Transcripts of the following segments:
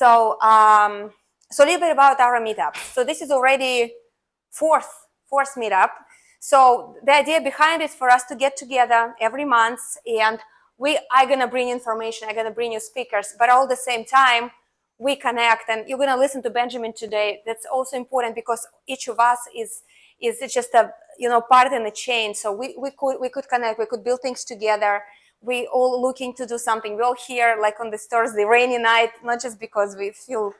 So a little bit about our meetup. So this is already fourth meetup. So the idea behind it is for us to get together every month, and we are gonna bring information, I'm gonna bring you speakers, but all the same time we connect. And you're gonna listen to Benjamin today. That's also important because each of us is just a part in the chain. So we could connect, we could build things together. We all looking to do something. We're all here like on this Thursday rainy night, not just because we feel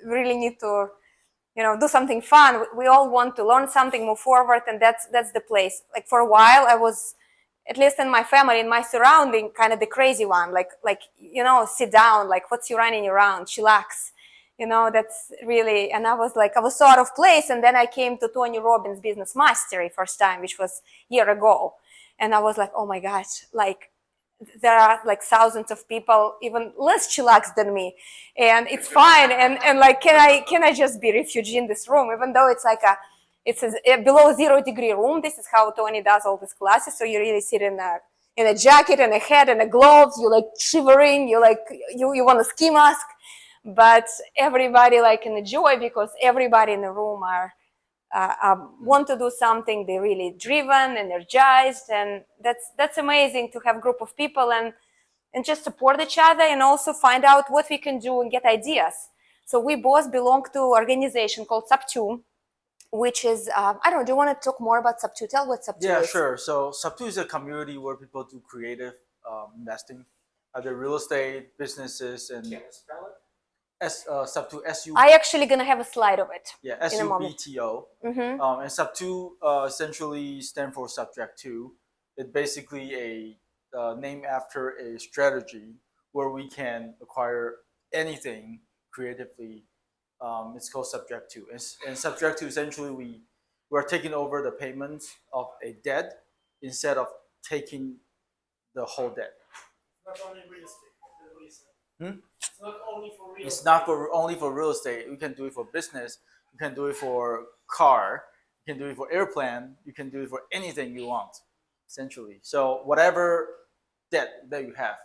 really need to do something fun. We all want to learn something, move forward, and that's the place. Like for a while I was, at least in my family, in my surrounding, kind of the crazy one, like sit down, like what's you running around, chillax, that's really. And I was so out of place. And then I came to Tony Robbins Business Mastery first time, which was a year ago, and I was like, oh my gosh, like there are like thousands of people even less chillax than me, and it's fine. And like, can I just be refugee in this room, even though it's like it's a below 0 degree room. This is how Tony does all these classes. So you really sit in a jacket and a hat and a gloves. You like shivering. You want a ski mask, but everybody like enjoy because everybody in the room are want to do something. They're really driven, energized, and that's amazing to have a group of people and just support each other and also find out what we can do and get ideas. So we both belong to an organization called Sub2, which is, I don't know, do you want to talk more about Sub2? Tell what Sub2 is. Yeah, sure. So Sub2 is a community where people do creative investing, either real estate, businesses, and Sub2 SU. I actually gonna have a slide of it. Yeah, in a moment. SUBTO. And Sub2 essentially stand for Subject 2. It's basically a name after a strategy where we can acquire anything creatively. It's called Subject 2. And Subject 2, essentially, we're taking over the payments of a debt instead of taking the whole debt. Not only real estate. It's not only for real estate. It's not only for real estate. You can do it for business. You can do it for car. You can do it for airplane. You can do it for anything you want, essentially. So whatever debt that you have,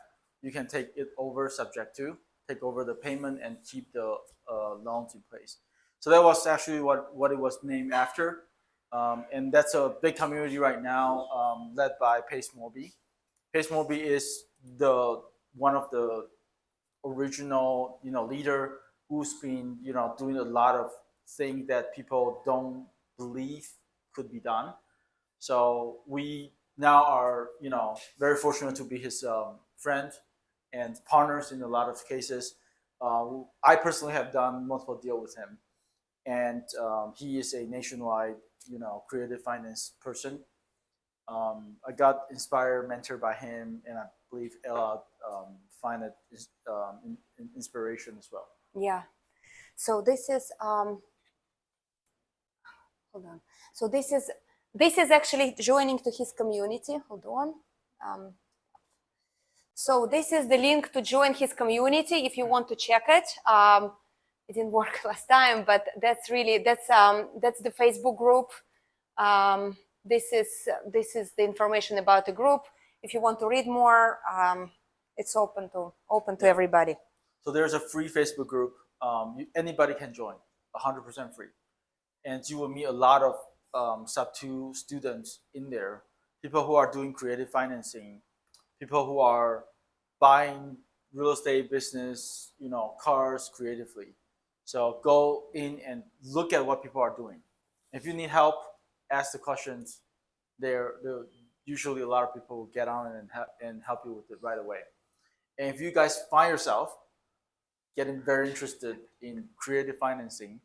you can take it over Subject 2, take over the payment, and keep the loans in place. So that was actually what it was named after. And that's a big community right now, led by Pace Morby. Pace Morby is one of the original leader who's been doing a lot of things that people don't believe could be done. So we now are very fortunate to be his friend and partners in a lot of cases. I personally have done multiple deals with him, and he is a nationwide creative finance person. I got inspired, mentored by him, and I believe Ella find it inspiration as well. Yeah. So this is hold on. So this is actually joining to his community. Hold on. So this is the link to join his community if you want to check it. It didn't work last time, but that's the Facebook group. This is the information about the group. If you want to read more, it's open to everybody. So there's a free Facebook group. Anybody can join, 100% free, and you will meet a lot of Sub2 students in there. People who are doing creative financing, people who are buying real estate, business, cars creatively. So go in and look at what people are doing. If you need help, ask the questions. There usually a lot of people will get on and help you with it right away. And if you guys find yourself getting very interested in creative financing,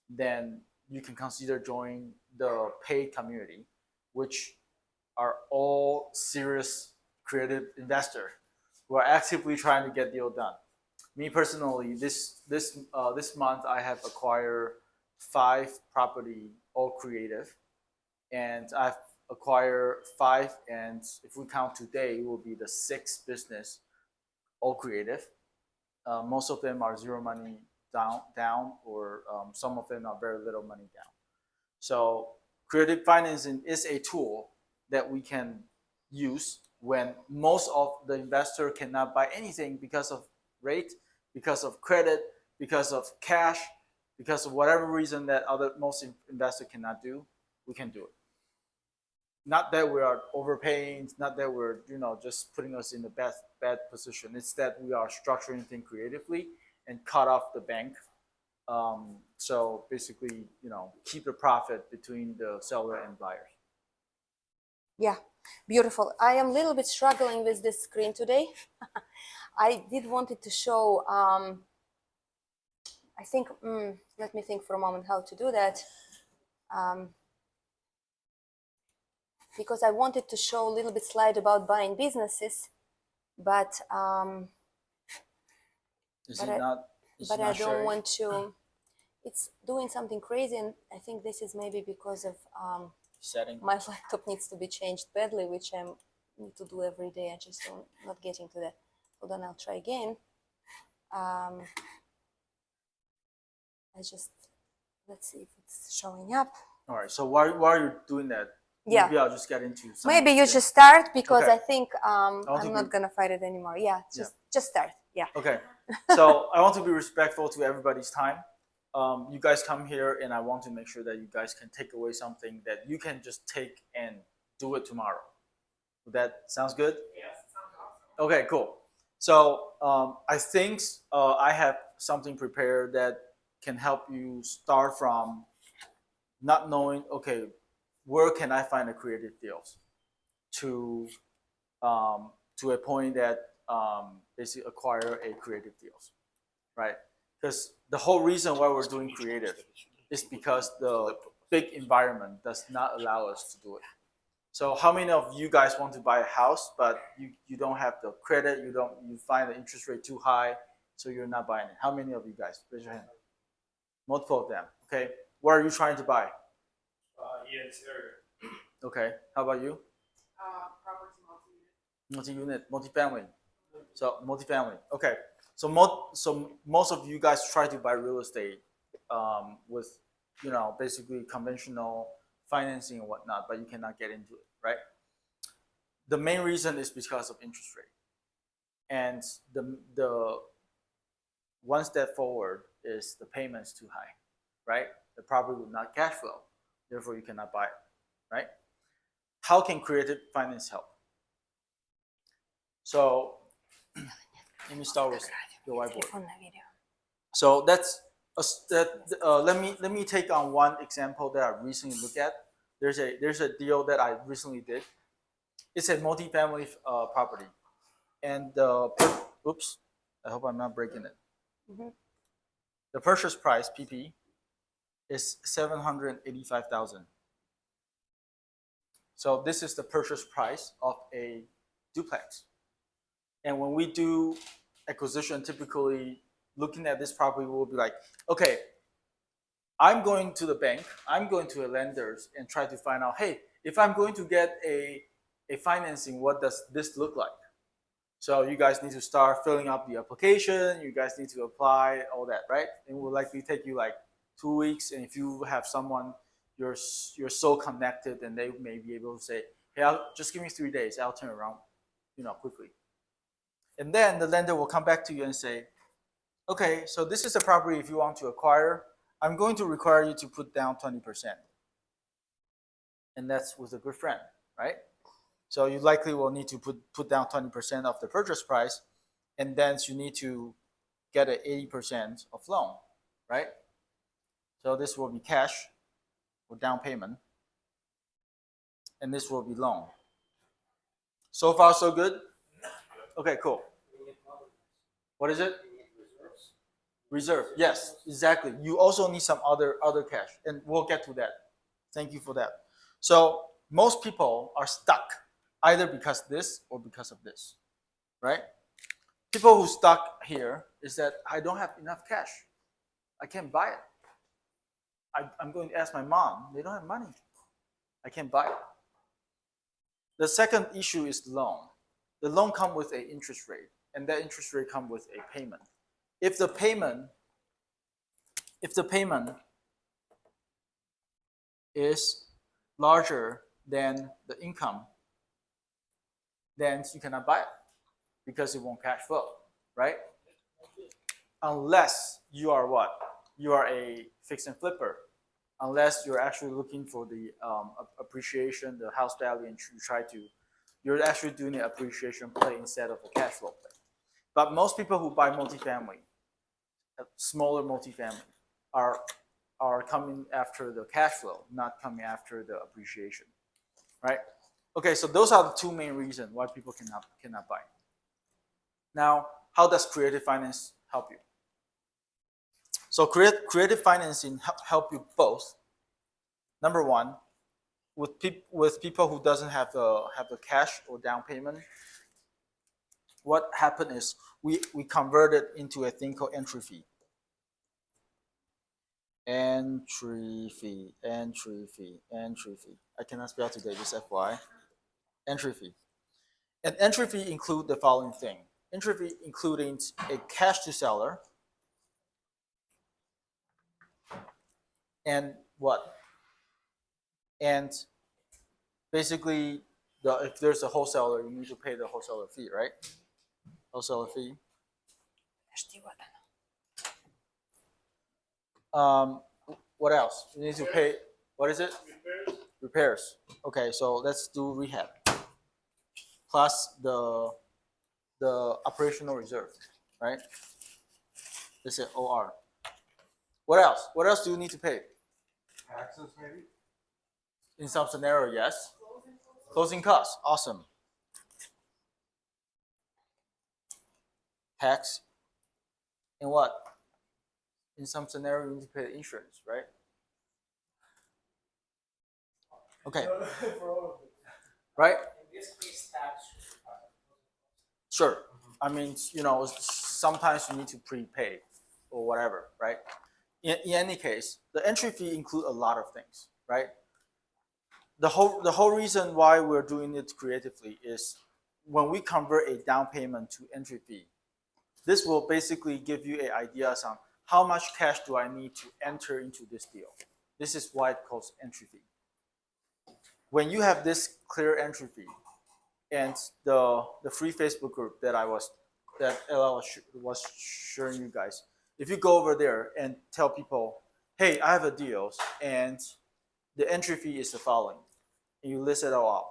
then you can consider joining the paid community, which are all serious creative investors who are actively trying to get deal done. Me personally, this month I have acquired 5 property, all creative, and I've acquired 5, and if we count today, it will be the 6th business, all creative. Most of them are zero money down, or some of them are very little money down. So creative financing is a tool that we can use when most of the investor cannot buy anything because of rate, because of credit, because of cash, because of whatever reason that most investors cannot do, we can do it. Not that we are overpaying, not that we're just putting us in the bad position. It's that we are structuring things creatively and cut off the bank. So basically, keep the profit between the seller and buyers. Yeah, beautiful. I am a little bit struggling with this screen today. I did wanted to show, I think, let me think for a moment how to do that. Because I wanted to show a little bit slide about buying businesses, but Is but it I, not? but I don't want to. It's doing something crazy, and I think this is maybe because of Setting. my laptop needs to be changed badly, which I need to do every day. I just don't not getting to that. Hold on, I'll try again. Let's see if it's showing up. All right. So while you're doing that, Yeah. maybe I'll just get into some. Maybe you just start because Okay. I think I'm not gonna fight it anymore. Yeah, just start. Yeah. Okay. So I want to be respectful to everybody's time. You guys come here, and I want to make sure that you guys can take away something that you can just take and do it tomorrow. That sounds good? Yes, sounds awesome. Okay, cool. So I think I have something prepared that can help you start from not knowing, okay, where can I find the creative deals, to a point that basically acquire a creative deals, right? Because the whole reason why we're doing creative is because the big environment does not allow us to do it. So how many of you guys want to buy a house, but you don't have the credit, you find the interest rate too high, so you're not buying it? How many of you guys? Raise your hand. Multiple of them. Okay. What are you trying to buy? Yeah, this area. Okay. How about you? Property multi-unit. Multi-unit, multi-family. So multi-family. Okay. So most of you guys try to buy real estate with basically conventional financing and whatnot, but you cannot get into it, right? The main reason is because of interest rate, and the one step forward is the payment's too high, right? The property will not cash flow, therefore you cannot buy it, right? How can creative finance help? So let me start with the whiteboard. So let me take on one example that I recently looked at. There's a deal that I recently did. It's a multi-family property, and oops, I hope I'm not breaking it. Mm-hmm. The purchase price (PP) is $785,000. So this is the purchase price of a duplex. And when we do acquisition, typically looking at this property, we'll be like, okay, I'm going to the bank, I'm going to the lenders and try to find out, hey, if I'm going to get a financing, what does this look like? So you guys need to start filling up the application, you guys need to apply, all that, right? It will likely take you like 2 weeks, and if you have someone you're so connected, and they may be able to say, hey, just give me 3 days, I'll turn around, quickly. And then the lender will come back to you and say, okay, so this is a property if you want to acquire, I'm going to require you to put down 20%. And that's with a good friend, right? So you likely will need to put down 20% of the purchase price, and then you need to get an 80% of loan, right? So this will be cash or down payment, and this will be loan. So far, so good? Okay, cool. What is it? Reserve. Yes, exactly. You also need some other cash, and we'll get to that. Thank you for that. So most people are stuck either because this or because of this, right? People who stuck here is that I don't have enough cash. I can't buy it. I'm going to ask my mom. They don't have money. I can't buy it. The second issue is the loan. The loan comes with an interest rate, and that interest rate comes with a payment. If the payment is larger than the income, then you cannot buy it because it won't cash flow, right? unless you are what? You are a fix and flipper. Unless you're actually looking for the appreciation, the house value, and you're actually doing an appreciation play instead of a cash flow play. But most people who buy multifamily, smaller multifamily, are coming after the cash flow, not coming after the appreciation, right? Okay, so those are the two main reasons why people cannot buy. Now, how does creative finance help you? So creative financing help you both. Number one, with people who doesn't have the cash or down payment, what happened is we converted into a thing called entry fee. Entry fee. I cannot spell today, just FYI. Entry fee. And entry fee include the following thing. Entry fee including a cash to seller and what? And basically, if there's a wholesaler, you need to pay the wholesaler fee, right? Wholesaler fee. What else? You need to pay. What is it? Repairs. Okay, so let's do rehab. Plus the operational reserve, right? This is OR. What else? What else do you need to pay? Taxes, maybe? In some scenario, yes. Closing costs. Awesome. Tax. And what? In some scenario, you need to pay the insurance, right? Okay. Right? In this case, tax. Sure. I mean, sometimes you need to prepay or whatever, right? In any case, the entry fee include a lot of things, right? The whole reason why we're doing it creatively is when we convert a down payment to entry fee, this will basically give you an idea on how much cash do I need to enter into this deal. This is why it calls entry fee. When you have this clear entry fee, and the free Facebook group that Ella was sharing you guys, if you go over there and tell people, hey, I have a deal and the entry fee is the following, and you list it all out,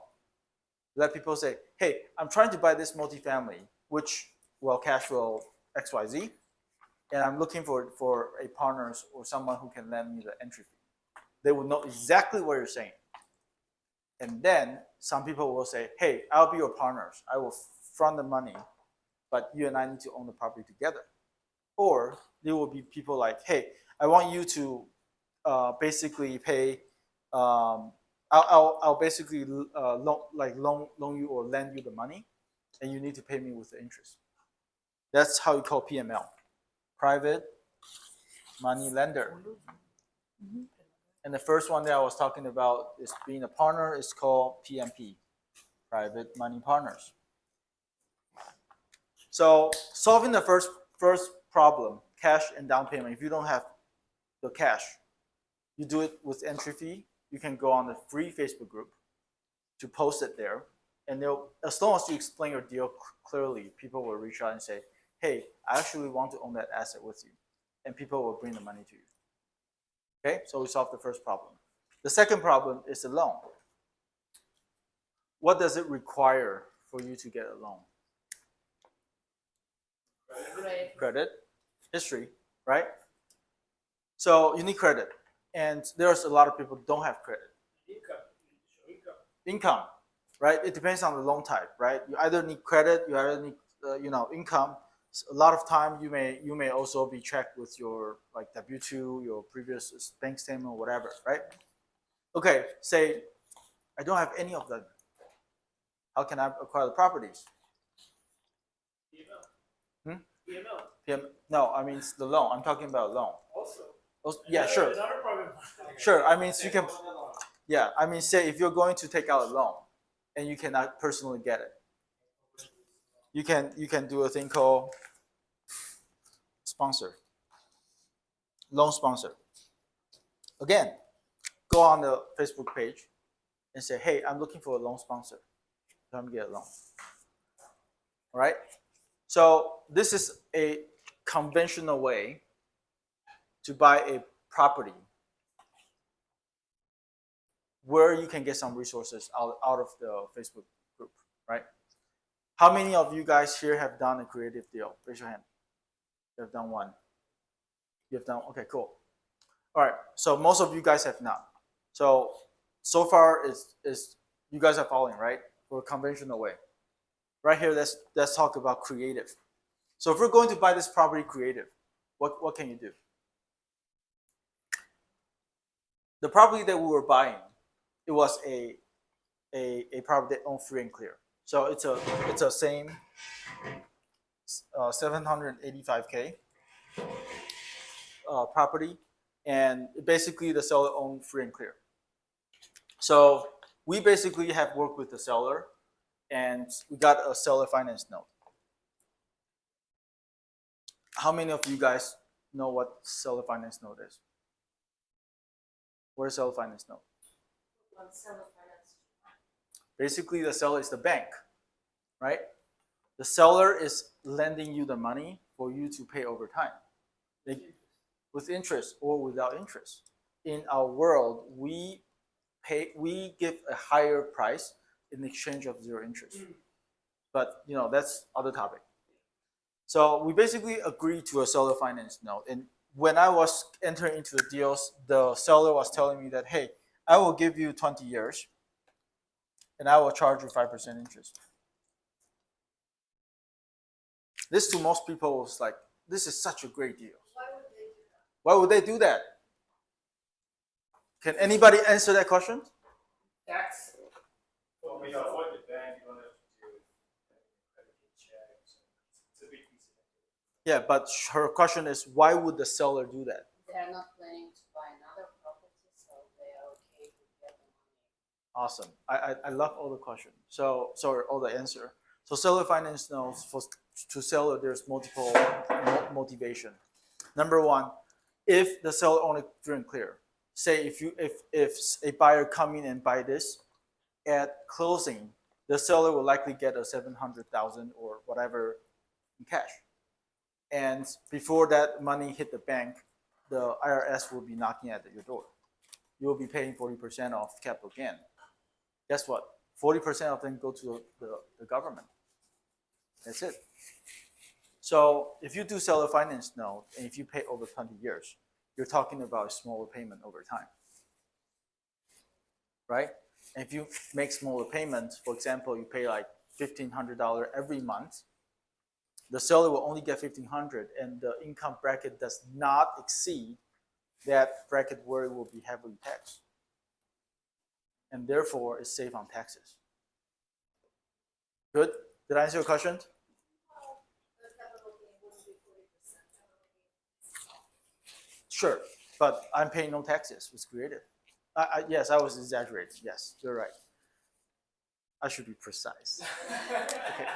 let people say, hey, I'm trying to buy this multifamily, which will cash flow XYZ, and I'm looking for a partner or someone who can lend me the entry fee. They will know exactly what you're saying. And then some people will say, hey, I'll be your partners. I will front the money, but you and I need to own the property together. Or there will be people like, hey, I want you to basically pay, I'll basically loan you or lend you the money, and you need to pay me with the interest. That's how you call PML, private money lender. Mm-hmm. And the first one that I was talking about is being a partner is called PMP, private money partners. So solving the first problem, cash and down payment. If you don't have the cash, you do it with entry fee. You can go on the free Facebook group to post it there. And as long as you explain your deal clearly, people will reach out and say, hey, I actually want to own that asset with you. And people will bring the money to you. Okay, so we solved the first problem. The second problem is the loan. What does it require for you to get a loan? Credit, history, right? So you need credit. And there's a lot of people who don't have credit. Income, right? It depends on the loan type, right? You either need credit, you either need income. A lot of time you may also be checked with your like W-2, your previous bank statement, or whatever, right? Okay, say I don't have any of them. How can I acquire the properties? PML. PM? No, I mean it's the loan. I'm talking about loan. Also, yeah, sure. Sure. I mean, so you can. Yeah, I mean, say if you're going to take out a loan, and you cannot personally get it, you can do a thing called sponsor, loan sponsor. Again, go on the Facebook page and say, hey, I'm looking for a loan sponsor. Let me get a loan. All right. So this is a conventional way to buy a property where you can get some resources out of the Facebook group, right? How many of you guys here have done a creative deal? Raise your hand. You have done one. You have done, okay, cool. All right, so most of you guys have not. So far is you guys are following, right? For a conventional way. Right here, let's talk about creative. So if we're going to buy this property creative, what can you do? The property that we were buying, it was a property that owned free and clear. So it's a same 785K property, and basically the seller owned free and clear. So we basically have worked with the seller, and we got a seller finance note. How many of you guys know what seller finance note is? What is seller finance note? Basically, the seller is the bank, right? The seller is lending you the money for you to pay over time, with interest or without interest. In our world, we give a higher price in exchange of zero interest. But that's other topic. So we basically agreed to a seller finance note. And when I was entering into the deals, the seller was telling me that, hey, I will give you 20 years and I will charge you 5% interest. This to most people was like, this is such a great deal. Why would they do that? Can anybody answer that question? Tax. Well, we avoid the bank, you don't have to do credit checks. It's a big piece of it. Yeah, but her question is, why would the seller do that? They're not planning to buy another property, so they are okay to get the money. Awesome. I love all the questions. So sorry, all the answer. So seller finance notes to seller, there's multiple motivation. Number one, if the seller only free and clear. Say if a buyer come in and buy this, at closing, the seller will likely get a 700,000 or whatever in cash. And before that money hit the bank, the IRS will be knocking at your door. You will be paying 40% of capital gain. Guess what? 40% of them go to the government. That's it. So if you do seller finance note and if you pay over 20 years, you're talking about a smaller payment over time, right? And if you make smaller payments, for example, you pay like $1,500 every month, the seller will only get $1,500, and the income bracket does not exceed that bracket where it will be heavily taxed, and therefore it's safe on taxes. Good? Did I answer your question? Sure, but I'm paying no taxes. It's creative. Yes, I was exaggerating. Yes, you're right. I should be precise. Okay,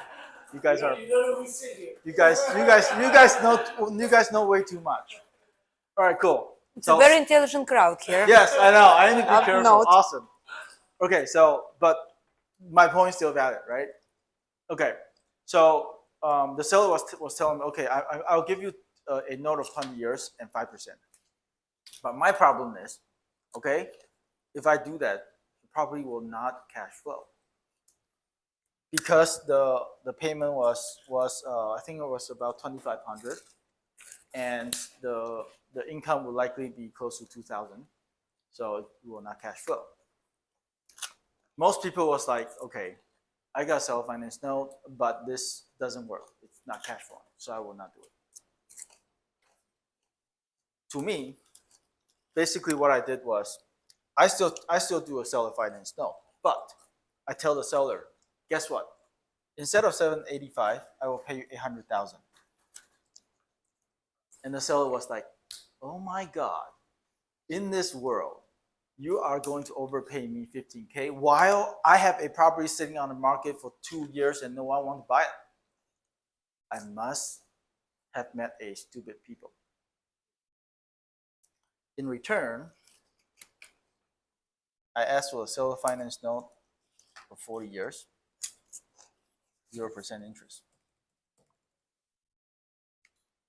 you guys are. You guys know way too much. All right, cool. It's a very intelligent crowd here. Yes, I know. I need to be Up careful. note. Awesome. Okay, so but my point is still valid, right? Okay, so the seller was telling me, okay, I'll give you a note of 20 years and 5%. But my problem is, okay, if I do that, the property will not cash flow because the payment was I think it was about 2,500, and the income will likely be close to 2,000, so it will not cash flow. Most people was like, okay, I got a seller finance note, but this doesn't work. It's not cash flowing, so I will not do it. To me, basically what I did was, I still do a seller finance note, but I tell the seller, guess what? Instead of 785, I will pay you 800,000. And the seller was like, oh my God, in this world, you are going to overpay me 15K while I have a property sitting on the market for 2 years and no one wants to buy it. I must have met a stupid people. In return, I asked for a seller finance note for 40 years, 0% interest.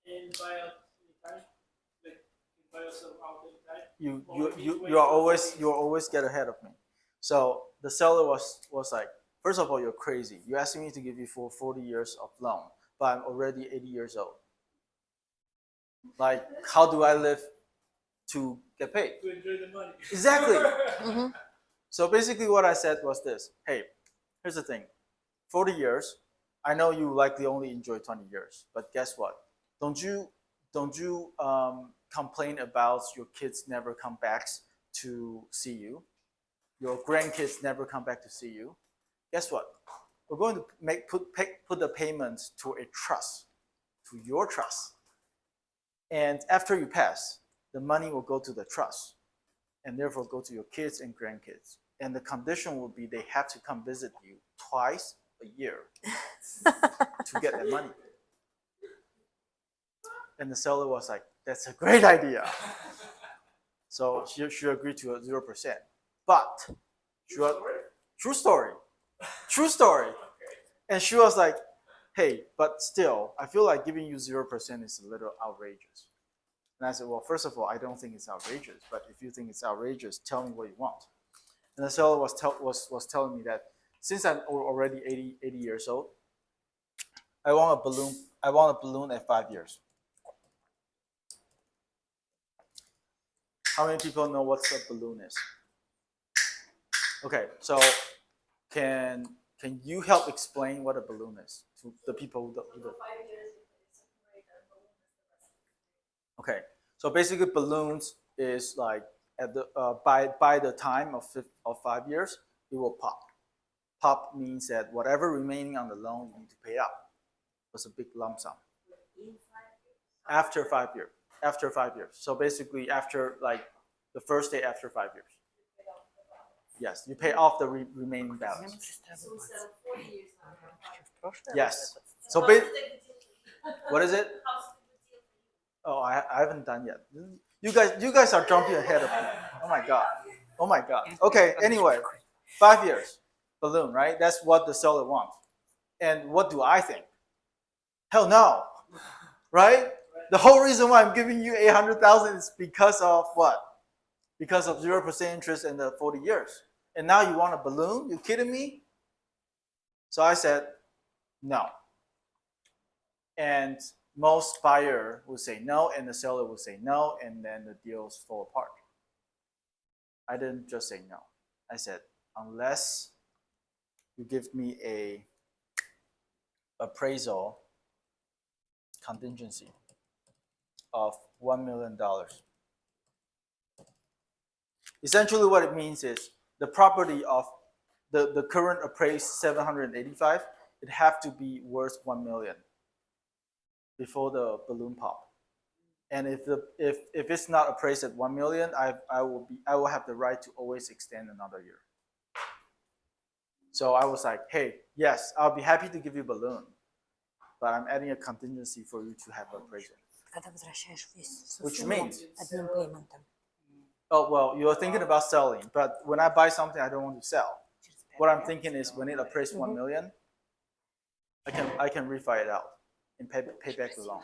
And buy out anytime? Like, you buy yourself out anytime? You always get ahead of me. So the seller was like, first of all, you're crazy. You're asking me to give you for 40 years of loan, but I'm already 80 years old. Like, how do I live to get paid? To enjoy the money. Exactly. Mhm. So basically, what I said was this: hey, here's the thing. 40 years. I know you likely only enjoy 20 years, but guess what? Don't you complain about your kids never come back to see you? Your grandkids never come back to see you. Guess what? We're going to put the payments to a trust, to your trust, and after you pass, the money will go to the trust, and therefore go to your kids and grandkids. And the condition will be they have to come visit you twice a year to get their money. And the seller was like, "That's a great idea." So she agreed to a 0%. But true story, true story. And she was like, "Hey, but still, I feel like giving you 0% is a little outrageous." And I said, "Well, first of all, I don't think it's outrageous. But if you think it's outrageous, tell me what you want." And the seller was telling me that since I'm already 80 years old, I want a balloon. I want a balloon at 5 years. How many people know what a balloon is? Okay, so can you help explain what a balloon is to the people who don't? Okay, so basically balloons is like at the by the time of 5 years, it will pop. Pop means that whatever remaining on the loan you need to pay out was a big lump sum. After 5 years. After 5 years. So basically after like the first day after 5 years. Yes, you pay off the remaining balance. Yes. So what is it? Oh, I haven't done yet. You guys are jumping ahead of me. Oh my god. Oh my god. Okay. Anyway, 5 years balloon, right? That's what the seller wants. And what do I think? Hell no, right? The whole reason why I'm giving you 800,000 is because of what? Because of 0% interest in the 40 years. And now you want a balloon? You kidding me? So I said no. And most buyer would say no, and the seller would say no, and then the deals fall apart. I didn't just say no. I said, unless you give me a appraisal contingency of $1 million. Essentially what it means is the property of the current appraised 785, it have to be worth 1 million before the balloon pop. And if it's not appraised at 1 million, I will have the right to always extend another year. So I was like, hey, yes, I'll be happy to give you a balloon, but I'm adding a contingency for you to have appraisal. Когда возвращаешь весь Which сумму means, одним пейментом. oh well, you're thinking about selling, but when I buy something I don't want to sell, what I'm thinking is when it appraised 1 million, I can refi it out and pay back the loan.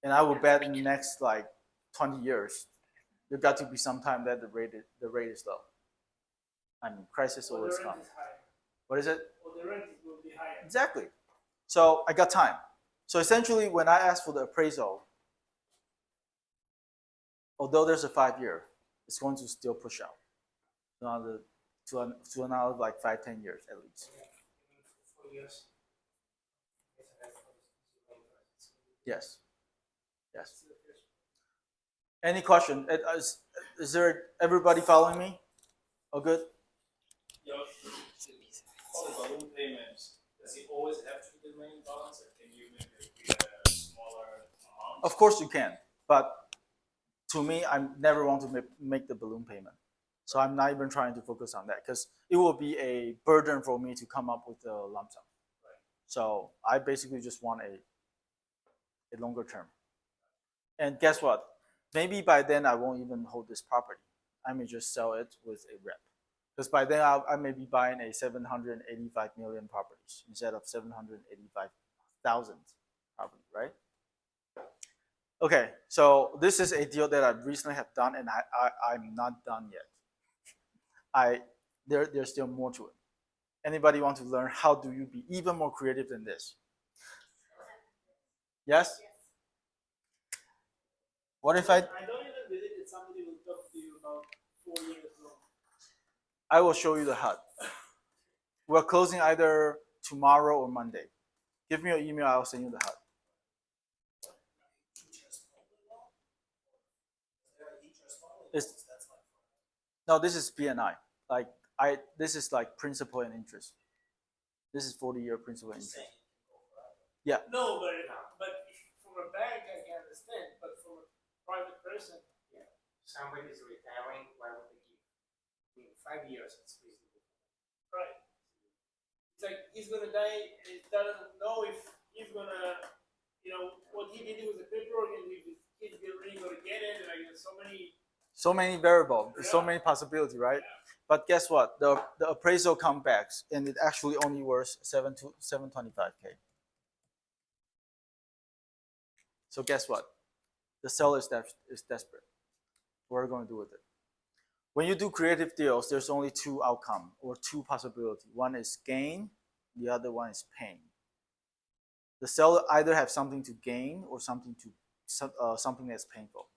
And I will bet in the next like 20 years, there got to be some time that the rate is low. I mean, crisis always comes. What is it? Well, the rent will be higher. Exactly. So I got time. So essentially, when I asked for the appraisal, although there's a 5 year, it's going to still push out to another like 5-10 years at least. 4 years. Yes. Yes. Any question? Is there everybody following me? Oh, good. All the balloon payments, does it always have to be the main balance, or can you maybe agree a smaller amount? Of course you can, but to me, I never want to make the balloon payment. So I'm not even trying to focus on that because it will be a burden for me to come up with a lump sum. Right. So I basically just want a longer term. And guess what? Maybe by then I won't even hold this property. I may just sell it with a rep. Because by then I may be buying a 785 million properties instead of 785,000 property, right? Okay, so this is a deal that I recently have done, and I'm not done yet. There's still more to it. Anybody want to learn how do you be even more creative than this? Yes? What if I don't even believe that somebody will talk to you about 4 years long. I will show you the HUD. We're closing either tomorrow or Monday. Give me your email, I'll send you the HUD. It's, no, this is BNI. Like this is like principal and interest. This is 40-year principal and interest. Yeah. No, but from a bank I can understand, but from a private person, Yeah. Somebody is retiring, why would they give? I mean, 5 years, it's reasonable. right? It's like he's gonna die and he doesn't know if he's gonna, what he did with the paperwork and if his kids really gonna get it, and like there's So many variables, so Yeah. many possibilities, right? But guess what? The appraisal comes back and it actually only worth 725K. So guess what? The seller is desperate. What are we going to do with it? When you do creative deals, there's only two outcomes or two possibilities. One is gain, the other one is pain. The seller either have something to gain or something that's painful.